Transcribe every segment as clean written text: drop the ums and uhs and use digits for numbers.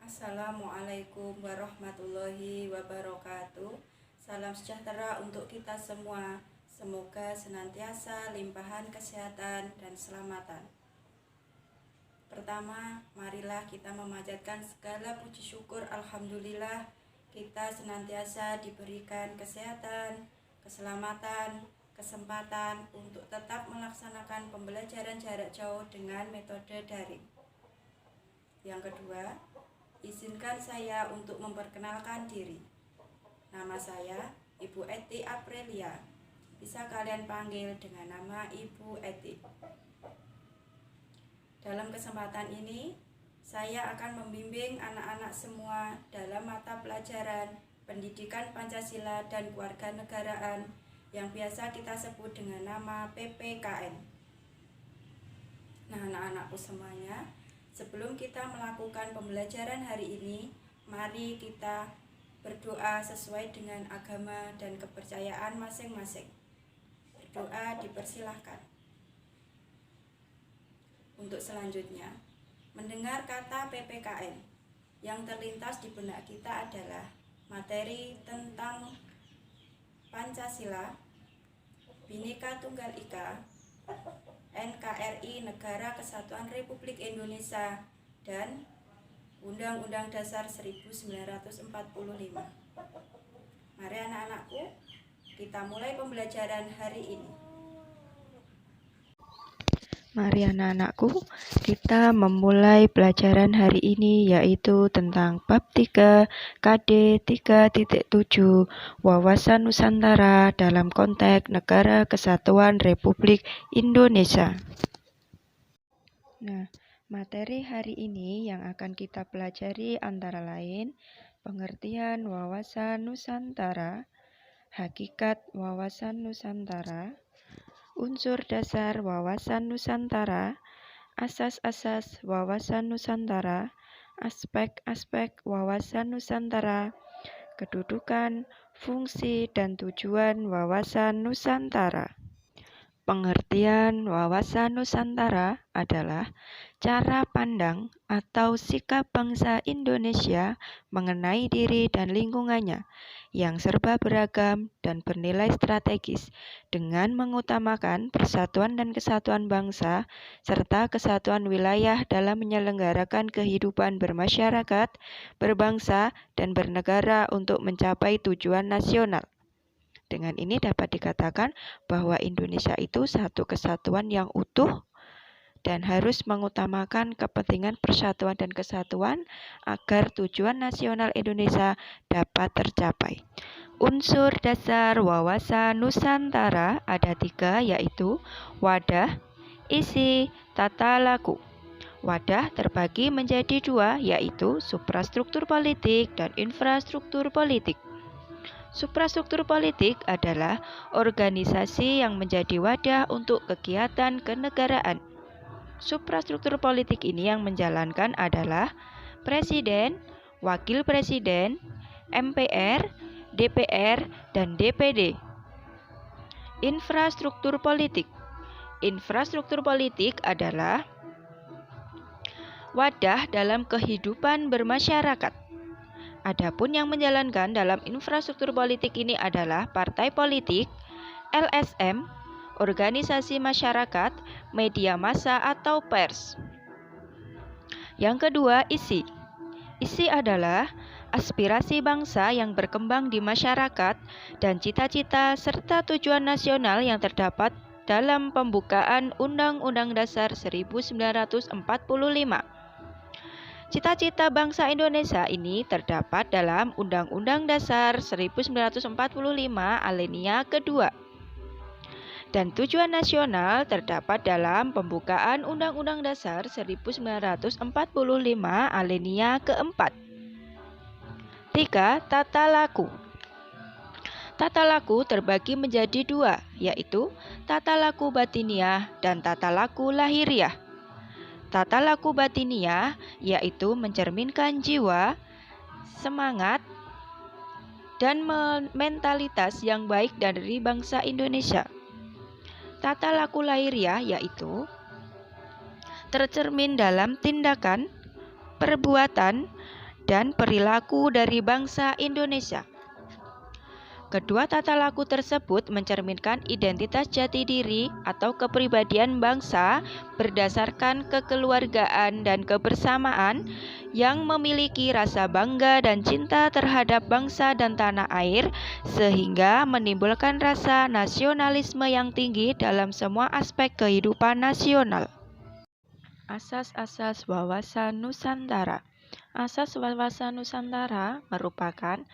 Assalamualaikum warahmatullahi wabarakatuh. Salam sejahtera untuk kita semua. Semoga senantiasa limpahan kesehatan dan keselamatan. Pertama, marilah kita memanjatkan segala puji syukur. Alhamdulillah, kita senantiasa diberikan kesehatan, keselamatan, kesempatan untuk tetap melaksanakan pembelajaran jarak jauh dengan metode daring. Yang kedua, izinkan saya untuk memperkenalkan diri. Nama saya Ibu Eti Aprilia. Bisa kalian panggil dengan nama Ibu Eti. Dalam kesempatan ini, saya akan membimbing anak-anak semua dalam mata pelajaran Pendidikan Pancasila dan Kewarganegaraan yang biasa kita sebut dengan nama PPKN. Nah, anak-anakku semuanya, sebelum kita melakukan pembelajaran hari ini, mari kita berdoa sesuai dengan agama dan kepercayaan masing-masing. Berdoa dipersilahkan. Untuk selanjutnya, mendengar kata PPKN, yang terlintas di benak kita adalah materi tentang Pancasila, Bhinneka Tunggal Ika, NKRI Negara Kesatuan Republik Indonesia, dan Undang-Undang Dasar 1945. Mari anak-anakku, kita mulai pembelajaran hari ini. Mari anak-anakku, kita memulai pelajaran hari ini yaitu tentang bab 3 KD 3.7 Wawasan Nusantara dalam konteks Negara Kesatuan Republik Indonesia. Nah, materi hari ini yang akan kita pelajari antara lain pengertian wawasan Nusantara, hakikat wawasan Nusantara, unsur dasar wawasan Nusantara, asas-asas wawasan Nusantara, aspek-aspek wawasan Nusantara, kedudukan, fungsi, dan tujuan wawasan Nusantara. Pengertian wawasan Nusantara adalah cara pandang atau sikap bangsa Indonesia mengenai diri dan lingkungannya yang serba beragam dan bernilai strategis dengan mengutamakan persatuan dan kesatuan bangsa serta kesatuan wilayah dalam menyelenggarakan kehidupan bermasyarakat, berbangsa, dan bernegara untuk mencapai tujuan nasional. Dengan ini dapat dikatakan bahwa Indonesia itu satu kesatuan yang utuh dan harus mengutamakan kepentingan persatuan dan kesatuan agar tujuan nasional Indonesia dapat tercapai. Unsur dasar wawasan Nusantara ada 3, yaitu wadah, isi, tata laku. Wadah terbagi menjadi 2, yaitu suprastruktur politik dan infrastruktur politik. Suprastruktur politik adalah organisasi yang menjadi wadah untuk kegiatan kenegaraan. Suprastruktur politik ini yang menjalankan adalah Presiden, Wakil Presiden, MPR, DPR, dan DPD. Infrastruktur politik. Infrastruktur politik adalah wadah dalam kehidupan bermasyarakat. Adapun yang menjalankan dalam infrastruktur politik ini adalah partai politik, LSM, organisasi masyarakat, media massa atau pers. Yang kedua, isi. Isi adalah aspirasi bangsa yang berkembang di masyarakat dan cita-cita serta tujuan nasional yang terdapat dalam pembukaan Undang-Undang Dasar 1945. Cita-cita bangsa Indonesia ini terdapat dalam Undang-Undang Dasar 1945 alinea kedua. Dan tujuan nasional terdapat dalam pembukaan Undang-Undang Dasar 1945 alinea keempat. 3. Tata laku. Tata laku terbagi menjadi 2, yaitu tata laku batiniah dan tata laku lahiriah. Tata laku batiniah yaitu mencerminkan jiwa, semangat, dan mentalitas yang baik dari bangsa Indonesia. Tata laku lahiriah yaitu tercermin dalam tindakan, perbuatan, dan perilaku dari bangsa Indonesia. Kedua tata laku tersebut mencerminkan identitas jati diri atau kepribadian bangsa berdasarkan kekeluargaan dan kebersamaan yang memiliki rasa bangga dan cinta terhadap bangsa dan tanah air, sehingga menimbulkan rasa nasionalisme yang tinggi dalam semua aspek kehidupan nasional. Asas-asas wawasan Nusantara. Asas wawasan Nusantara merupakan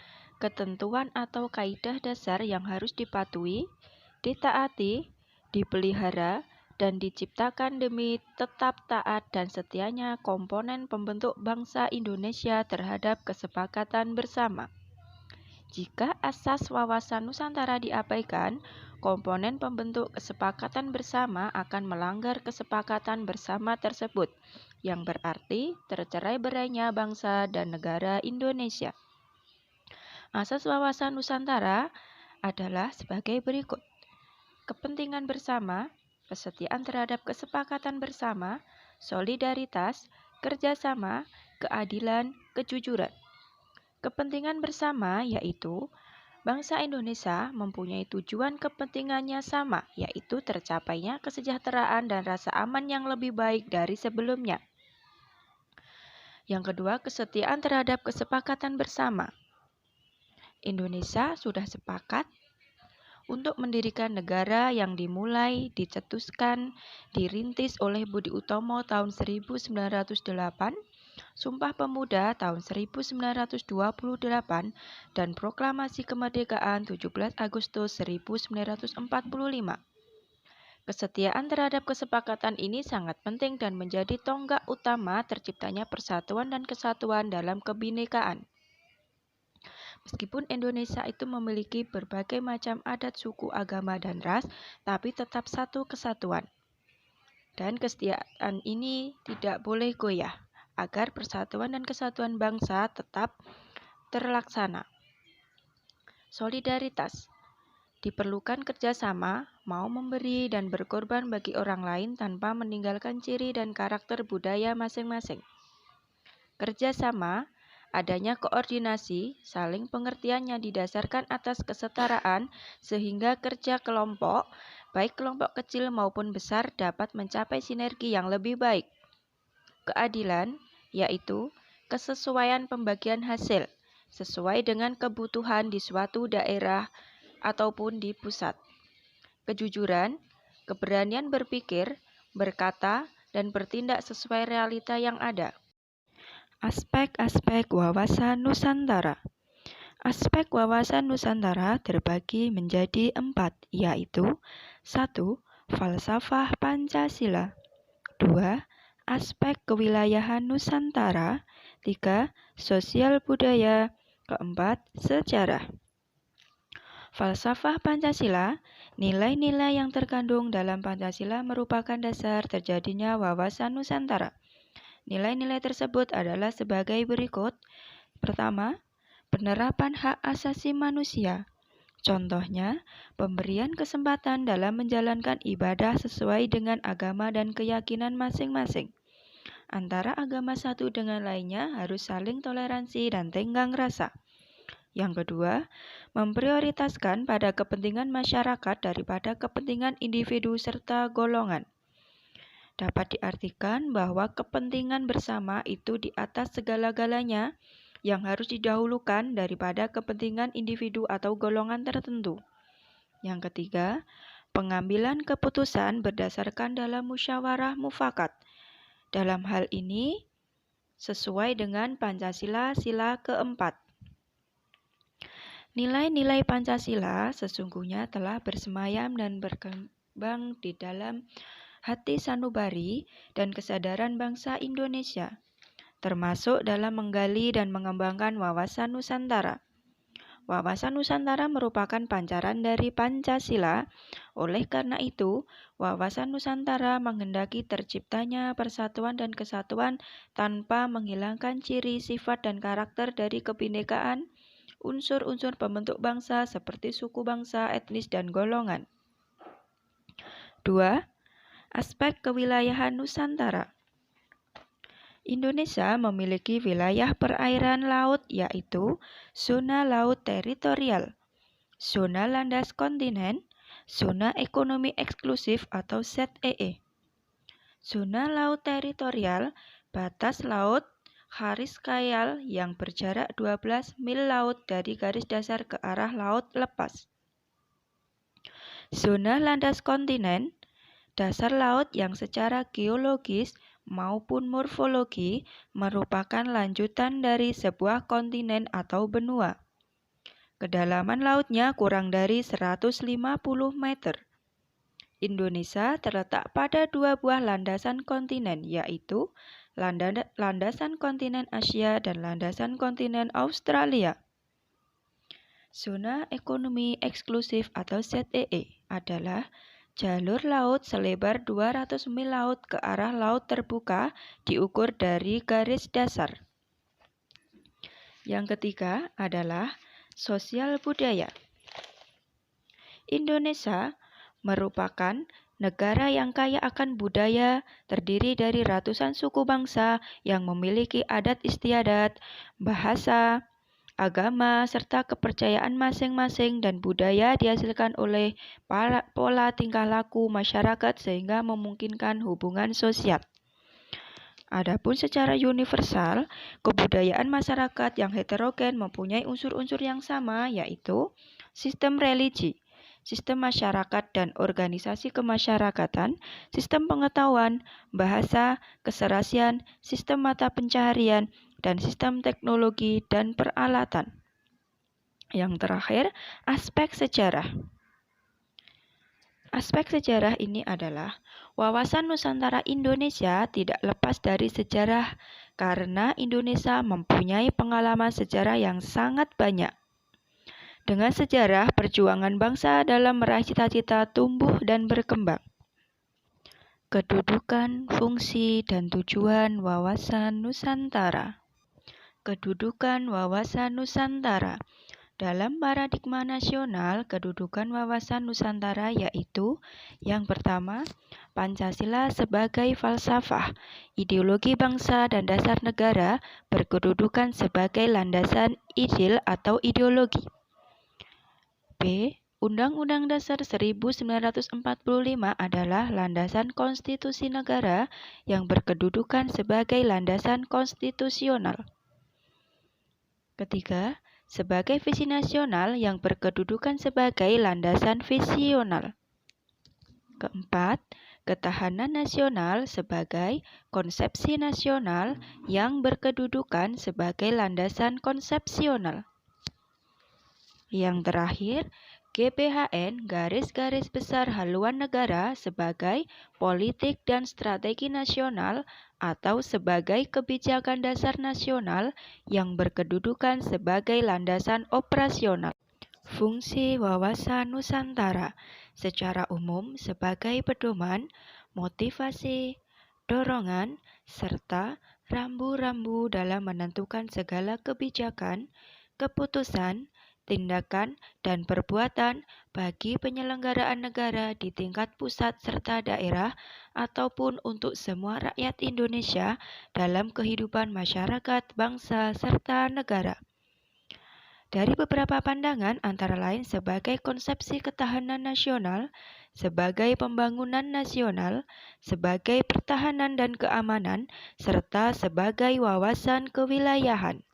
ketentuan atau kaidah dasar yang harus dipatuhi, ditaati, dipelihara, dan diciptakan demi tetap taat dan setianya komponen pembentuk bangsa Indonesia terhadap kesepakatan bersama. Jika asas wawasan Nusantara diabaikan, komponen pembentuk kesepakatan bersama akan melanggar kesepakatan bersama tersebut, yang berarti tercerai-berainya bangsa dan negara Indonesia. Asas wawasan Nusantara adalah sebagai berikut. Kepentingan bersama, kesetiaan terhadap kesepakatan bersama, solidaritas, kerjasama, keadilan, kejujuran. Kepentingan bersama yaitu bangsa Indonesia mempunyai tujuan kepentingannya sama, yaitu tercapainya kesejahteraan dan rasa aman yang lebih baik dari sebelumnya. Yang kedua, kesetiaan terhadap kesepakatan bersama. Indonesia sudah sepakat untuk mendirikan negara yang dimulai, dicetuskan, dirintis oleh Budi Utomo tahun 1908, Sumpah Pemuda tahun 1928, dan Proklamasi Kemerdekaan 17 Agustus 1945. Kesetiaan terhadap kesepakatan ini sangat penting dan menjadi tonggak utama terciptanya persatuan dan kesatuan dalam kebinekaan. Meskipun Indonesia itu memiliki berbagai macam adat, suku, agama, dan ras, tapi tetap satu kesatuan. Dan kesetiaan ini tidak boleh goyah, agar persatuan dan kesatuan bangsa tetap terlaksana. Solidaritas. Diperlukan kerjasama, mau memberi dan berkorban bagi orang lain tanpa meninggalkan ciri dan karakter budaya masing-masing. Kerjasama, adanya koordinasi, saling pengertian yang didasarkan atas kesetaraan sehingga kerja kelompok, baik kelompok kecil maupun besar dapat mencapai sinergi yang lebih baik. Keadilan, yaitu kesesuaian pembagian hasil, sesuai dengan kebutuhan di suatu daerah ataupun di pusat. Kejujuran, keberanian berpikir, berkata, dan bertindak sesuai realita yang ada. Aspek-aspek wawasan Nusantara. Aspek wawasan Nusantara terbagi menjadi 4, yaitu 1. Falsafah Pancasila, 2. Aspek kewilayahan Nusantara, 3. Sosial budaya, 4. Sejarah. Falsafah Pancasila, nilai-nilai yang terkandung dalam Pancasila merupakan dasar terjadinya wawasan Nusantara. Nilai-nilai tersebut adalah sebagai berikut. Pertama, penerapan hak asasi manusia. Contohnya, pemberian kesempatan dalam menjalankan ibadah sesuai dengan agama dan keyakinan masing-masing. Antara agama satu dengan lainnya harus saling toleransi dan tenggang rasa. Yang kedua, memprioritaskan pada kepentingan masyarakat daripada kepentingan individu serta golongan. Dapat diartikan bahwa kepentingan bersama itu di atas segala-galanya yang harus didahulukan daripada kepentingan individu atau golongan tertentu. Yang ketiga, pengambilan keputusan berdasarkan dalam musyawarah mufakat. Dalam hal ini, sesuai dengan Pancasila Sila keempat. Nilai-nilai Pancasila sesungguhnya telah bersemayam dan berkembang di dalam hati sanubari dan kesadaran bangsa Indonesia, termasuk dalam menggali dan mengembangkan wawasan Nusantara. Wawasan Nusantara merupakan pancaran dari Pancasila, oleh karena itu, wawasan Nusantara menghendaki terciptanya persatuan dan kesatuan tanpa menghilangkan ciri, sifat, dan karakter dari kebinekaan, unsur-unsur pembentuk bangsa seperti suku bangsa, etnis, dan golongan. 2. Aspek kewilayahan Nusantara. Indonesia memiliki wilayah perairan laut yaitu zona laut teritorial, zona landas kontinen, zona ekonomi eksklusif atau ZEE. Zona laut teritorial, batas laut Kharis Kayal yang berjarak 12 mil laut dari garis dasar ke arah laut lepas. Zona landas kontinen, dasar laut yang secara geologis maupun morfologi merupakan lanjutan dari sebuah kontinen atau benua. Kedalaman lautnya kurang dari 150 meter. Indonesia terletak pada dua buah landasan kontinen, yaitu landasan kontinen Asia dan landasan kontinen Australia. Zona ekonomi eksklusif atau ZEE adalah jalur laut selebar 200 mil laut ke arah laut terbuka diukur dari garis dasar. Yang ketiga adalah sosial budaya. Indonesia merupakan negara yang kaya akan budaya, terdiri dari ratusan suku bangsa yang memiliki adat istiadat, bahasa, agama, serta kepercayaan masing-masing, dan budaya dihasilkan oleh pola tingkah laku masyarakat sehingga memungkinkan hubungan sosial. Adapun secara universal, kebudayaan masyarakat yang heterogen mempunyai unsur-unsur yang sama, yaitu sistem religi, sistem masyarakat dan organisasi kemasyarakatan, sistem pengetahuan, bahasa, keserasian, sistem mata pencaharian, dan sistem teknologi dan peralatan. Yang terakhir, aspek sejarah. Aspek sejarah ini adalah wawasan Nusantara Indonesia tidak lepas dari sejarah karena Indonesia mempunyai pengalaman sejarah yang sangat banyak. Dengan sejarah, perjuangan bangsa dalam meraih cita-cita tumbuh dan berkembang. Kedudukan, fungsi, dan tujuan wawasan Nusantara. Kedudukan wawasan Nusantara. Dalam paradigma nasional, kedudukan wawasan Nusantara yaitu yang pertama, Pancasila sebagai falsafah, ideologi bangsa dan dasar negara berkedudukan sebagai landasan ideal atau ideologi. B. Undang-Undang Dasar 1945 adalah landasan konstitusi negara yang berkedudukan sebagai landasan konstitusional. Ketiga, sebagai visi nasional yang berkedudukan sebagai landasan visional. Keempat, ketahanan nasional sebagai konsepsi nasional yang berkedudukan sebagai landasan konsepsional. Yang terakhir, GBHN garis-garis besar haluan negara sebagai politik dan strategi nasional atau sebagai kebijakan dasar nasional yang berkedudukan sebagai landasan operasional. Fungsi wawasan Nusantara secara umum sebagai pedoman, motivasi, dorongan, serta rambu-rambu dalam menentukan segala kebijakan, keputusan, tindakan, dan perbuatan bagi penyelenggaraan negara di tingkat pusat serta daerah ataupun untuk semua rakyat Indonesia dalam kehidupan masyarakat, bangsa, serta negara. Dari beberapa pandangan antara lain sebagai konsepsi ketahanan nasional, sebagai pembangunan nasional, sebagai pertahanan dan keamanan, serta sebagai wawasan kewilayahan.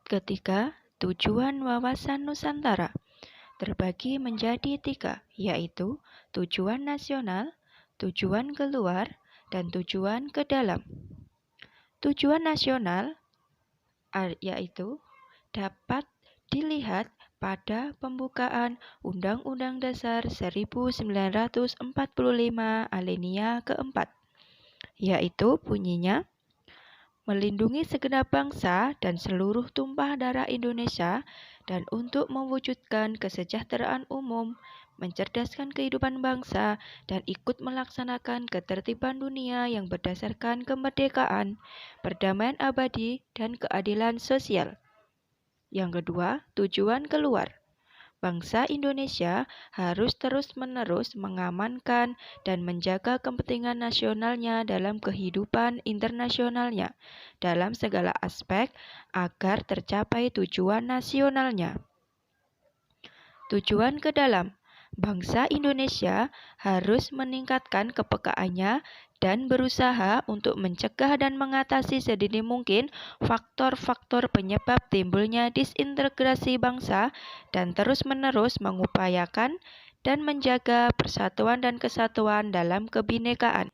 Ketiga, tujuan wawasan Nusantara terbagi menjadi 3, yaitu tujuan nasional, tujuan keluar, dan tujuan ke dalam. Tujuan nasional yaitu dapat dilihat pada pembukaan Undang-Undang Dasar 1945 alinea keempat, yaitu bunyinya, melindungi segenap bangsa dan seluruh tumpah darah Indonesia dan untuk mewujudkan kesejahteraan umum, mencerdaskan kehidupan bangsa, dan ikut melaksanakan ketertiban dunia yang berdasarkan kemerdekaan, perdamaian abadi, dan keadilan sosial. Yang kedua, tujuan keluar, bangsa Indonesia harus terus-menerus mengamankan dan menjaga kepentingan nasionalnya dalam kehidupan internasionalnya dalam segala aspek agar tercapai tujuan nasionalnya. Tujuan ke dalam, bangsa Indonesia harus meningkatkan kepekaannya dan berusaha untuk mencegah dan mengatasi sedini mungkin faktor-faktor penyebab timbulnya disintegrasi bangsa dan terus-menerus mengupayakan dan menjaga persatuan dan kesatuan dalam kebinekaan.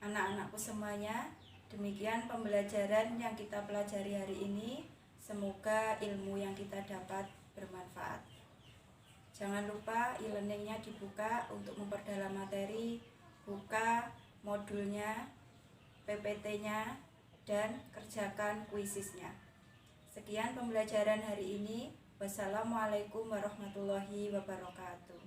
Anak-anakku semuanya, demikian pembelajaran yang kita pelajari hari ini. Semoga ilmu yang kita dapat bermanfaat. Jangan lupa e-learningnya dibuka untuk memperdalam materi, buka modulnya, PPT-nya, dan kerjakan kuisisnya. Sekian pembelajaran hari ini. Wassalamualaikum warahmatullahi wabarakatuh.